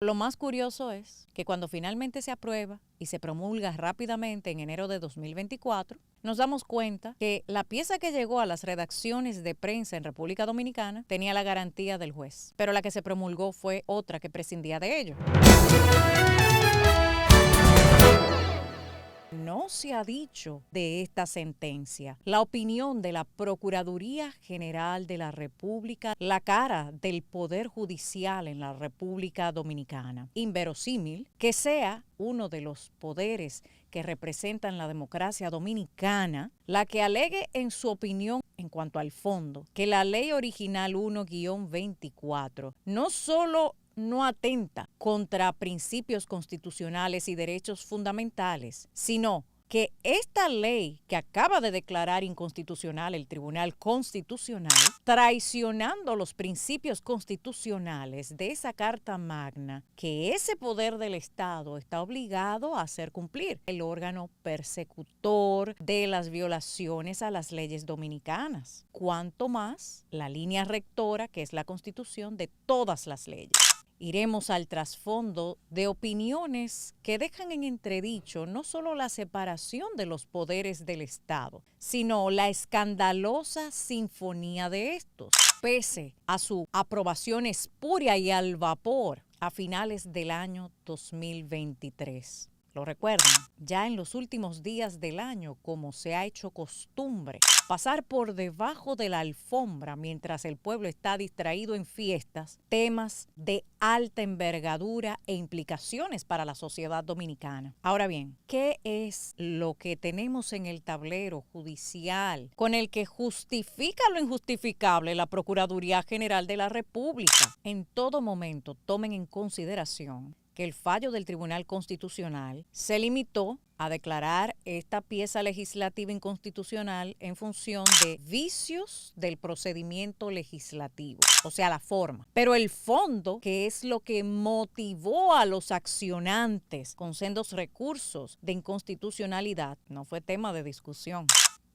Lo más curioso es que cuando finalmente se aprueba y se promulga rápidamente en enero de 2024, nos damos cuenta que la pieza que llegó a las redacciones de prensa en República Dominicana tenía la garantía del juez, pero la que se promulgó fue otra que prescindía de ello. No se ha dicho de esta sentencia la opinión de la Procuraduría General de la República, la cara del Poder Judicial en la República Dominicana. Inverosímil que sea uno de los poderes que representan la democracia dominicana la que alegue en su opinión en cuanto al fondo que la ley original 1-24 no solo no atenta contra principios constitucionales y derechos fundamentales, sino que esta ley que acaba de declarar inconstitucional el Tribunal Constitucional, traicionando los principios constitucionales de esa Carta Magna, que ese poder del Estado está obligado a hacer cumplir, el órgano persecutor de las violaciones a las leyes dominicanas, cuanto más la línea rectora, que es la Constitución de todas las leyes. Iremos al trasfondo de opiniones que dejan en entredicho no solo la separación de los poderes del Estado, sino la escandalosa sinfonía de estos, pese a su aprobación espuria y al vapor a finales del año 2023. ¿Lo recuerdan? Ya en los últimos días del año, como se ha hecho costumbre, pasar por debajo de la alfombra mientras el pueblo está distraído en fiestas, temas de alta envergadura e implicaciones para la sociedad dominicana. Ahora bien, ¿qué es lo que tenemos en el tablero judicial con el que justifica lo injustificable la Procuraduría General de la República? En todo momento tomen en consideración que el fallo del Tribunal Constitucional se limitó a declarar esta pieza legislativa inconstitucional en función de vicios del procedimiento legislativo, o sea, la forma. Pero el fondo, que es lo que motivó a los accionantes con sendos recursos de inconstitucionalidad, no fue tema de discusión.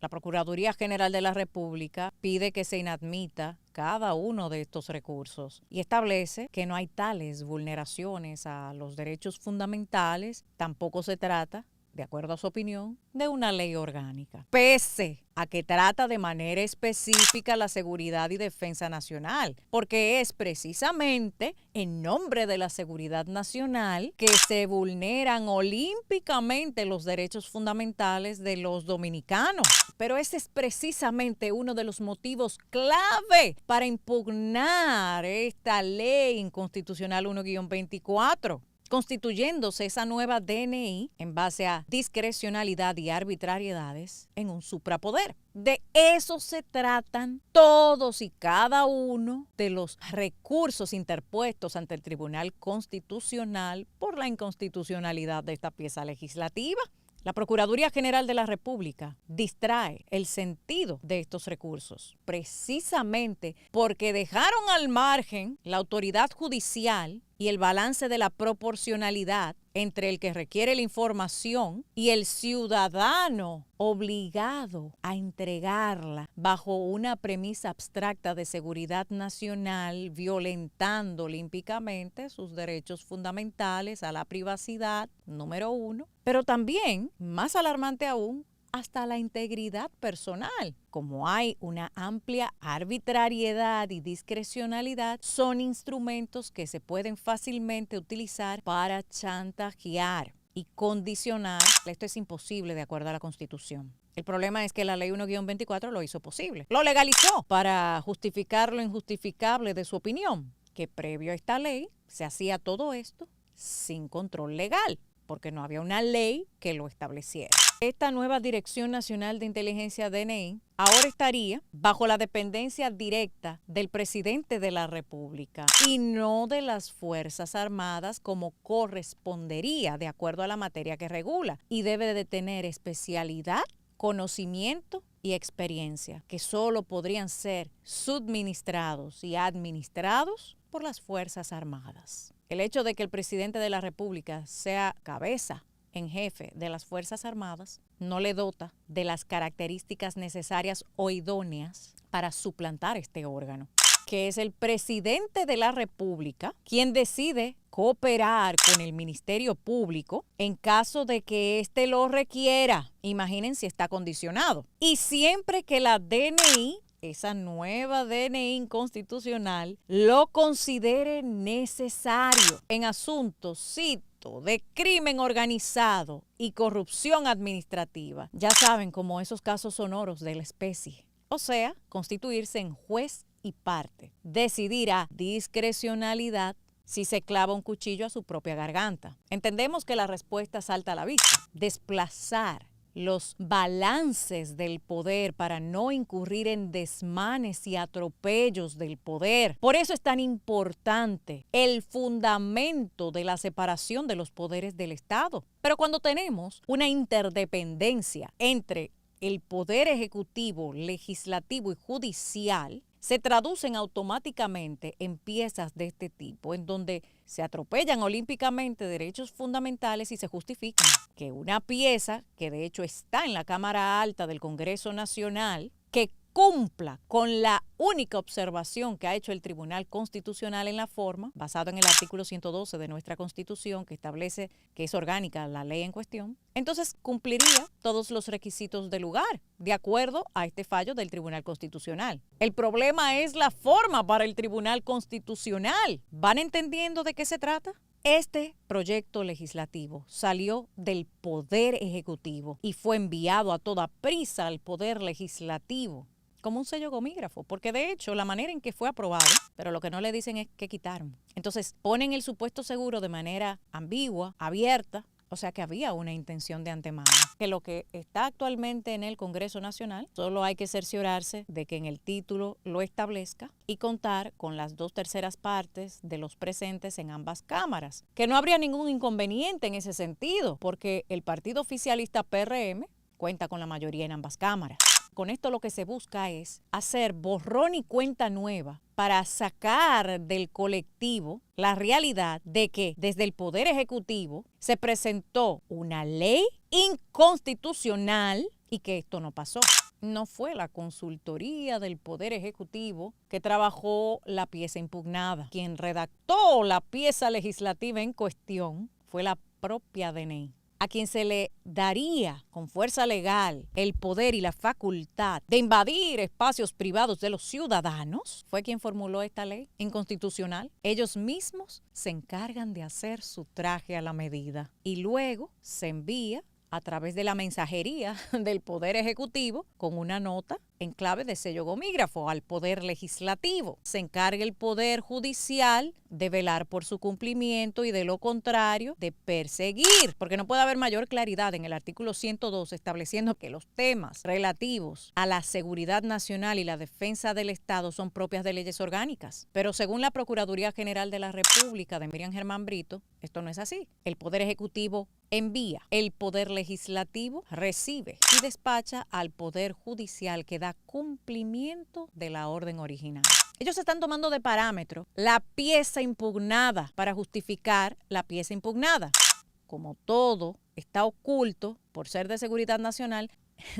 La Procuraduría General de la República pide que se inadmita cada uno de estos recursos y establece que no hay tales vulneraciones a los derechos fundamentales, tampoco se trata, de acuerdo a su opinión, de una ley orgánica, pese a que trata de manera específica la seguridad y defensa nacional, porque es precisamente en nombre de la seguridad nacional que se vulneran olímpicamente los derechos fundamentales de los dominicanos. Pero ese es precisamente uno de los motivos clave para impugnar esta ley inconstitucional 1-24. Constituyéndose esa nueva DNI en base a discrecionalidad y arbitrariedades en un suprapoder. De eso se tratan todos y cada uno de los recursos interpuestos ante el Tribunal Constitucional por la inconstitucionalidad de esta pieza legislativa. La Procuraduría General de la República distrae el sentido de estos recursos, precisamente porque dejaron al margen la autoridad judicial y el balance de la proporcionalidad entre el que requiere la información y el ciudadano obligado a entregarla bajo una premisa abstracta de seguridad nacional, violentando olímpicamente sus derechos fundamentales a la privacidad, número uno, pero también, más alarmante aún, hasta la integridad personal. Como hay una amplia arbitrariedad y discrecionalidad, son instrumentos que se pueden fácilmente utilizar para chantajear y condicionar. Esto es imposible de acuerdo a la Constitución. El problema es que la ley 1-24 lo hizo posible. Lo legalizó para justificar lo injustificable de su opinión, que previo a esta ley se hacía todo esto sin control legal, porque no había una ley que lo estableciera. Esta nueva Dirección Nacional de Inteligencia DNI ahora estaría bajo la dependencia directa del presidente de la República y no de las Fuerzas Armadas como correspondería de acuerdo a la materia que regula, y debe de tener especialidad, conocimiento y experiencia que solo podrían ser suministrados y administrados por las Fuerzas Armadas. El hecho de que el presidente de la República sea cabeza en jefe de las Fuerzas Armadas no le dota de las características necesarias o idóneas para suplantar este órgano. que es el presidente de la República quien decide cooperar con el Ministerio Público en caso de que éste lo requiera. Imaginen si está condicionado. Y siempre que la DNI, esa nueva DNI inconstitucional, lo considere necesario en asuntos, cito, de crimen organizado y corrupción administrativa. Ya saben, como esos casos sonoros de la especie. O sea, constituirse en juez y parte. Decidir a discrecionalidad si se clava un cuchillo a su propia garganta. Entendemos que la respuesta salta a la vista. Desplazar los balances del poder para no incurrir en desmanes y atropellos del poder. Por eso es tan importante el fundamento de la separación de los poderes del Estado. Pero cuando tenemos una interdependencia entre el poder ejecutivo, legislativo y judicial, se traducen automáticamente en piezas de este tipo, en donde se atropellan olímpicamente derechos fundamentales y se justifican que una pieza, que de hecho está en la Cámara Alta del Congreso Nacional, que cumpla con la única observación que ha hecho el Tribunal Constitucional en la forma, basado en el artículo 112 de nuestra Constitución, que establece que es orgánica la ley en cuestión, entonces cumpliría todos los requisitos del lugar, de acuerdo a este fallo del Tribunal Constitucional. El problema es la forma para el Tribunal Constitucional. ¿Van entendiendo de qué se trata? Este proyecto legislativo salió del Poder Ejecutivo y fue enviado a toda prisa al Poder Legislativo como un sello gomígrafo, porque de hecho la manera en que fue aprobado, pero lo que no le dicen es que quitaron. Entonces ponen el supuesto seguro de manera ambigua, abierta, o sea que había una intención de antemano. Que lo que está actualmente en el Congreso Nacional, solo hay que cerciorarse de que en el título lo establezca y contar con las 2/3 partes de los presentes en ambas cámaras. Que no habría ningún inconveniente en ese sentido, porque el partido oficialista PRM cuenta con la mayoría en ambas cámaras. Con esto lo que se busca es hacer borrón y cuenta nueva para sacar del colectivo la realidad de que desde el Poder Ejecutivo se presentó una ley inconstitucional y que esto no pasó. No fue la consultoría del Poder Ejecutivo que trabajó la pieza impugnada. Quien redactó la pieza legislativa en cuestión fue la propia DNI, a quien se le daría con fuerza legal el poder y la facultad de invadir espacios privados de los ciudadanos, fue quien formuló esta ley inconstitucional. Ellos mismos se encargan de hacer su traje a la medida y luego se envía a través de la mensajería del Poder Ejecutivo con una nota en clave de sello gomígrafo al Poder Legislativo. Se encarga el Poder Judicial de velar por su cumplimiento y de lo contrario de perseguir, porque no puede haber mayor claridad en el artículo 102 estableciendo que los temas relativos a la seguridad nacional y la defensa del Estado son propias de leyes orgánicas. Pero según la Procuraduría General de la República de Miriam Germán Brito, esto no es así. El Poder Ejecutivo envía, el Poder Legislativo recibe y despacha al Poder Judicial que da cumplimiento de la orden original. Ellos están tomando de parámetro la pieza impugnada para justificar la pieza impugnada. Como todo está oculto por ser de seguridad nacional,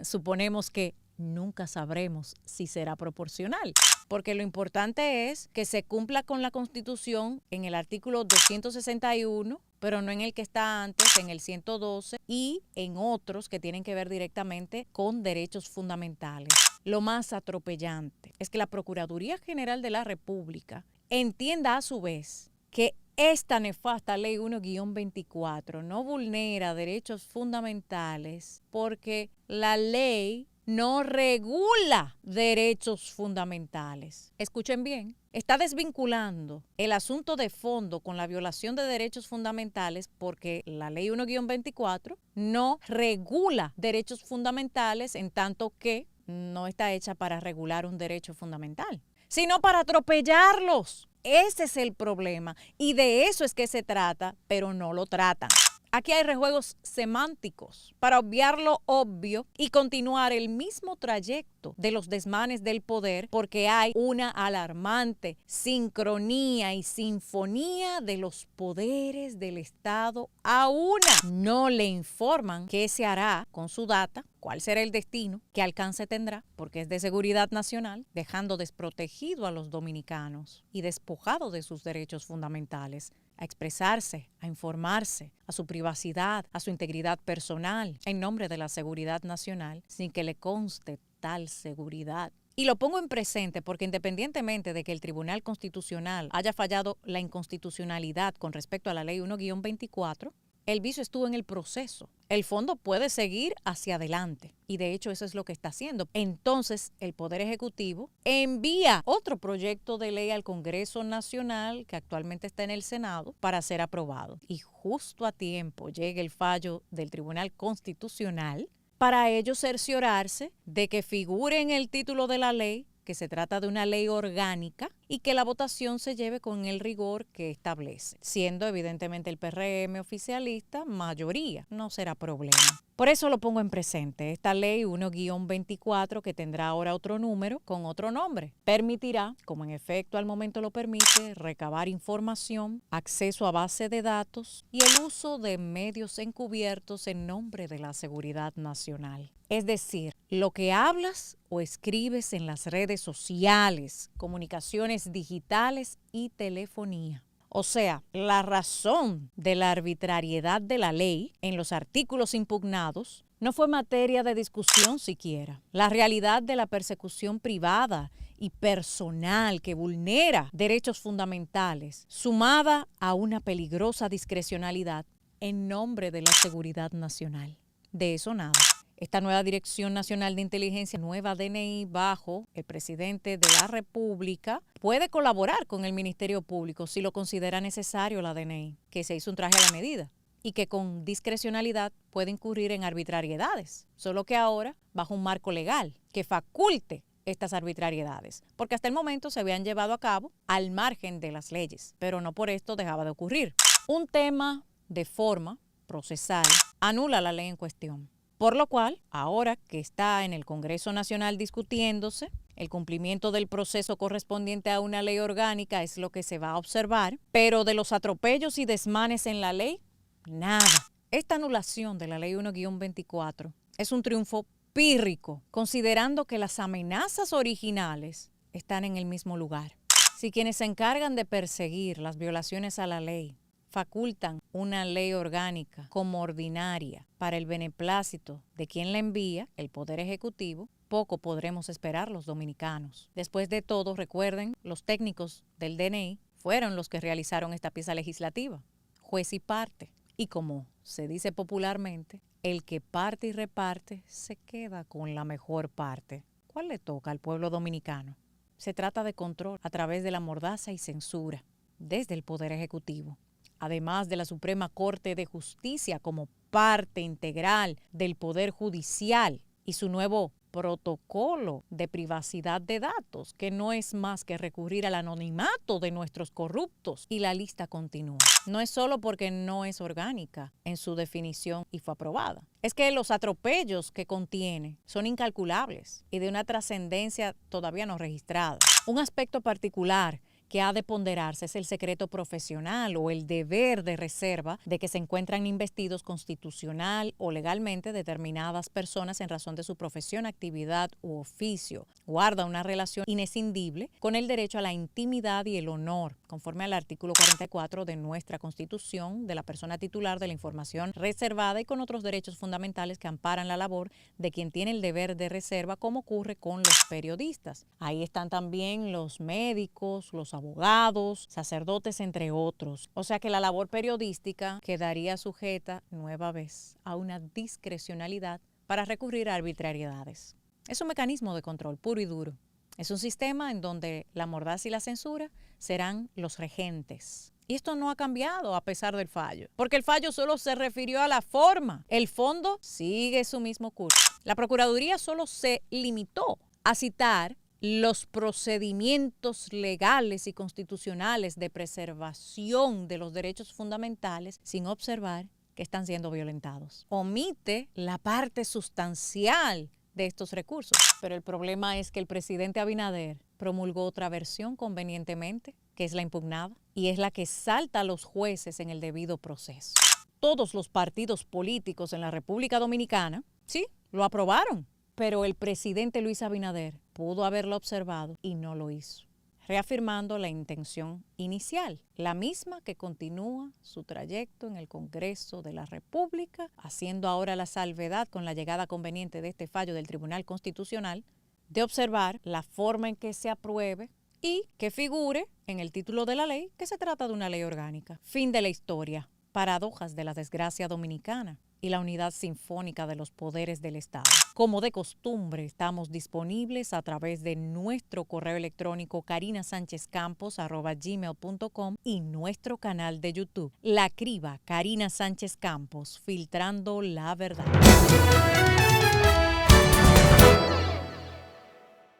suponemos que nunca sabremos si será proporcional, porque lo importante es que se cumpla con la Constitución en el artículo 261, pero no en el que está antes, en el 112 y en otros que tienen que ver directamente con derechos fundamentales. Lo más atropellante es que la Procuraduría General de la República entienda a su vez que esta nefasta Ley 1-24 no vulnera derechos fundamentales porque la ley no regula derechos fundamentales. Escuchen bien, está desvinculando el asunto de fondo con la violación de derechos fundamentales porque la Ley 1-24 no regula derechos fundamentales en tanto que no está hecha para regular un derecho fundamental, sino para atropellarlos. Ese es el problema y de eso es que se trata, pero no lo tratan. Aquí hay rejuegos semánticos para obviar lo obvio y continuar el mismo trayecto de los desmanes del poder, porque hay una alarmante sincronía y sinfonía de los poderes del Estado a una. No le informan qué se hará con su data, cuál será el destino, qué alcance tendrá, porque es de seguridad nacional, dejando desprotegido a los dominicanos y despojado de sus derechos fundamentales a expresarse, a informarse, a su privacidad, a su integridad personal, en nombre de la seguridad nacional, sin que le conste tal seguridad. Y lo pongo en presente porque independientemente de que el Tribunal Constitucional haya fallado la inconstitucionalidad con respecto a la Ley 1-24, el vicio estuvo en el proceso. El fondo puede seguir hacia adelante y de hecho eso es lo que está haciendo. Entonces el Poder Ejecutivo envía otro proyecto de ley al Congreso Nacional que actualmente está en el Senado para ser aprobado. Y justo a tiempo llega el fallo del Tribunal Constitucional para ellos cerciorarse de que figure en el título de la ley que se trata de una ley orgánica y que la votación se lleve con el rigor que establece, siendo evidentemente el PRM oficialista mayoría, no será problema. Por eso lo pongo en presente. Esta ley 1-24, que tendrá ahora otro número con otro nombre, permitirá, como en efecto al momento lo permite, recabar información, acceso a base de datos y el uso de medios encubiertos en nombre de la seguridad nacional. Es decir, lo que hablas o escribes en las redes sociales, comunicaciones digitales y telefonía. O sea, la razón de la arbitrariedad de la ley en los artículos impugnados no fue materia de discusión siquiera. La realidad de la persecución privada y personal que vulnera derechos fundamentales, sumada a una peligrosa discrecionalidad en nombre de la seguridad nacional. De eso nada. Esta nueva Dirección Nacional de Inteligencia, nueva DNI bajo el presidente de la República, puede colaborar con el Ministerio Público si lo considera necesario la DNI, que se hizo un traje a la medida y que con discrecionalidad puede incurrir en arbitrariedades, solo que ahora bajo un marco legal que faculte estas arbitrariedades, porque hasta el momento se habían llevado a cabo al margen de las leyes, pero no por esto dejaba de ocurrir. Un tema de forma procesal anula la ley en cuestión. Por lo cual, ahora que está en el Congreso Nacional discutiéndose, el cumplimiento del proceso correspondiente a una ley orgánica es lo que se va a observar, pero de los atropellos y desmanes en la ley, nada. Esta anulación de la ley 1-24 es un triunfo pírrico, considerando que las amenazas originales están en el mismo lugar. Si quienes se encargan de perseguir las violaciones a la ley facultan una ley orgánica como ordinaria para el beneplácito de quien la envía, el Poder Ejecutivo, poco podremos esperar los dominicanos. Después de todo, recuerden, los técnicos del DNI fueron los que realizaron esta pieza legislativa, juez y parte. Y como se dice popularmente, el que parte y reparte se queda con la mejor parte. ¿Cuál le toca al pueblo dominicano? Se trata de control a través de la mordaza y censura desde el Poder Ejecutivo. Además de la Suprema Corte de Justicia como parte integral del Poder Judicial y su nuevo protocolo de privacidad de datos, que no es más que recurrir al anonimato de nuestros corruptos, y la lista continúa. No es solo porque no es orgánica en su definición y fue aprobada. Es que los atropellos que contiene son incalculables y de una trascendencia todavía no registrada. Un aspecto particular que ha de ponderarse es el secreto profesional o el deber de reserva de que se encuentran investidos constitucional o legalmente determinadas personas en razón de su profesión, actividad u oficio. Guarda una relación inescindible con el derecho a la intimidad y el honor, conforme al artículo 44 de nuestra Constitución, de la persona titular de la información reservada y con otros derechos fundamentales que amparan la labor de quien tiene el deber de reserva, como ocurre con los periodistas. Ahí están también los médicos, los abogados, sacerdotes, entre otros. O sea que la labor periodística quedaría sujeta nueva vez a una discrecionalidad para recurrir a arbitrariedades. Es un mecanismo de control puro y duro. Es un sistema en donde la mordaza y la censura serán los regentes. Y esto no ha cambiado a pesar del fallo, porque el fallo solo se refirió a la forma. El fondo sigue su mismo curso. La Procuraduría solo se limitó a citar los procedimientos legales y constitucionales de preservación de los derechos fundamentales sin observar que están siendo violentados. Omite la parte sustancial de estos recursos. Pero el problema es que el presidente Abinader promulgó otra versión convenientemente, que es la impugnada, y es la que salta a los jueces en el debido proceso. Todos los partidos políticos en la República Dominicana, sí, lo aprobaron, pero el presidente Luis Abinader pudo haberlo observado y no lo hizo, reafirmando la intención inicial, la misma que continúa su trayecto en el Congreso de la República, haciendo ahora la salvedad con la llegada conveniente de este fallo del Tribunal Constitucional, de observar la forma en que se apruebe y que figure en el título de la ley que se trata de una ley orgánica. Fin de la historia. Paradojas de la desgracia dominicana y la unidad sinfónica de los poderes del Estado. Como de costumbre, estamos disponibles a través de nuestro correo electrónico carinasanchezcampos@gmail.com y nuestro canal de YouTube, La Criba Karina Sánchez Campos, filtrando la verdad.